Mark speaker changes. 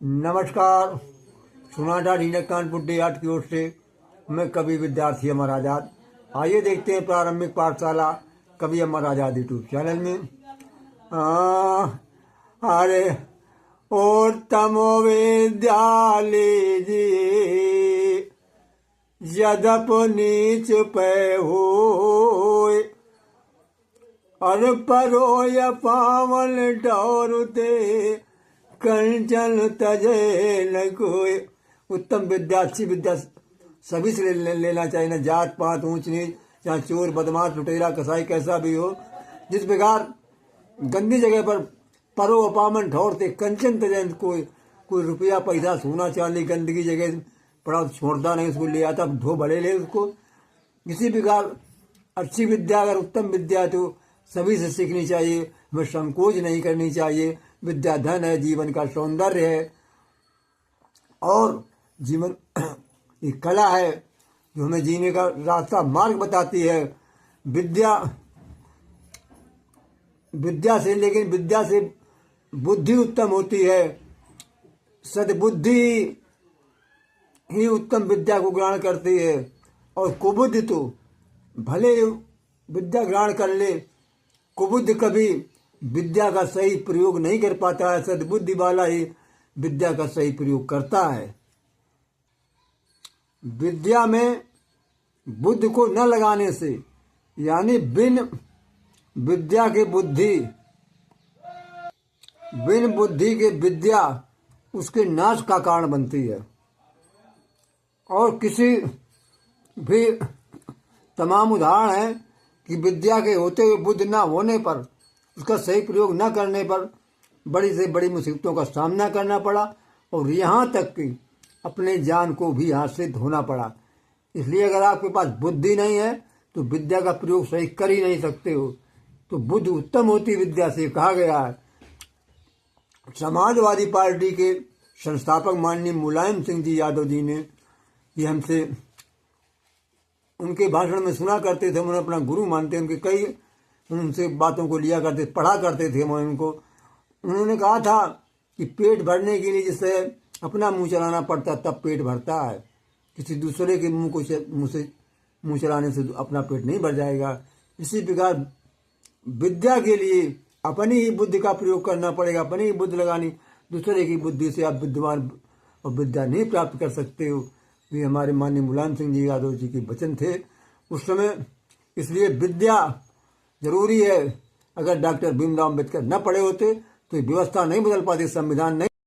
Speaker 1: नमस्कार। सुनाटा ढीना कानपुर देहात की ओर से मैं कवि विद्यार्थी अमर आजाद। आइए देखते हैं प्रारंभिक पाठशाला कवि अमर आजाद यूट्यूब चैनल में। अरे उत्तमो विद्यालय जी यदप नीच पे होय, अर परोय पावन डौरते कंचन तजे न कोई। उत्तम विद्या, अच्छी विद्या सभी से लेना चाहिए, न जात पात ऊंच नीच, चाहे चोर बदमाश लुटेरा कसाई कैसा भी हो। जिस प्रकार गंदी जगह पर परो अपामन ठौरते कंचन तजे, कोई रुपया पैसा सोना चांदी गंदगी जगह पड़ा छोड़ता नहीं, उसको ले आता धो भले ले उसको। इसी प्रकार अच्छी विद्या, अगर उत्तम विद्या तो सभी से सीखनी चाहिए, हमें संकोच नहीं करनी चाहिए। विद्या धन है, जीवन का सौंदर्य है और जीवन एक कला है जो हमें जीने का रास्ता मार्ग बताती है। विद्या से, लेकिन विद्या से बुद्धि उत्तम होती है। सद्बुद्धि ही उत्तम विद्या को ग्रहण करती है और कुबुद्धि तो भले विद्या ग्रहण कर ले, कुबुद्धि कभी विद्या का सही प्रयोग नहीं कर पाता है। सद्बुद्धि वाला ही विद्या का सही प्रयोग करता है। विद्या में बुद्धि को न लगाने से, यानी बिन विद्या के बुद्धि, बिन बुद्धि के विद्या उसके नाश का कारण बनती है। और किसी भी तमाम उदाहरण है कि विद्या के होते हुए बुद्धि न होने पर, उसका सही प्रयोग न करने पर बड़ी से बड़ी मुसीबतों का सामना करना पड़ा और यहाँ तक कि अपने जान को भी हाथ से धोना पड़ा। इसलिए अगर आपके पास बुद्धि नहीं है तो विद्या का प्रयोग सही कर ही नहीं सकते हो। तो बुद्धि उत्तम होती विद्या से, कहा गया है। समाजवादी पार्टी के संस्थापक माननीय मुलायम सिंह जी यादव जी ने ये हमसे उनके भाषण में सुना करते थे, उन्हें अपना गुरु मानते, उनके कई उनसे बातों को लिया करते, पढ़ा करते थे मैं उनको। उन्होंने कहा था कि पेट भरने के लिए जिससे अपना मुंह चलाना पड़ता तब पेट भरता है, किसी दूसरे के मुंह चलाने से अपना पेट नहीं भर जाएगा। इसी प्रकार विद्या के लिए अपनी ही बुद्धि का प्रयोग करना पड़ेगा, अपनी ही बुद्धि लगानी। दूसरे की बुद्धि से आप विद्वान और विद्या नहीं प्राप्त कर सकते हो। ये हमारे माननीय मुलायम सिंह जी यादव जी के वचन थे उस समय। इसलिए विद्या जरूरी है। अगर डॉक्टर भीमराव अम्बेडकर न पढ़े होते तो व्यवस्था नहीं बदल पाती, संविधान नहीं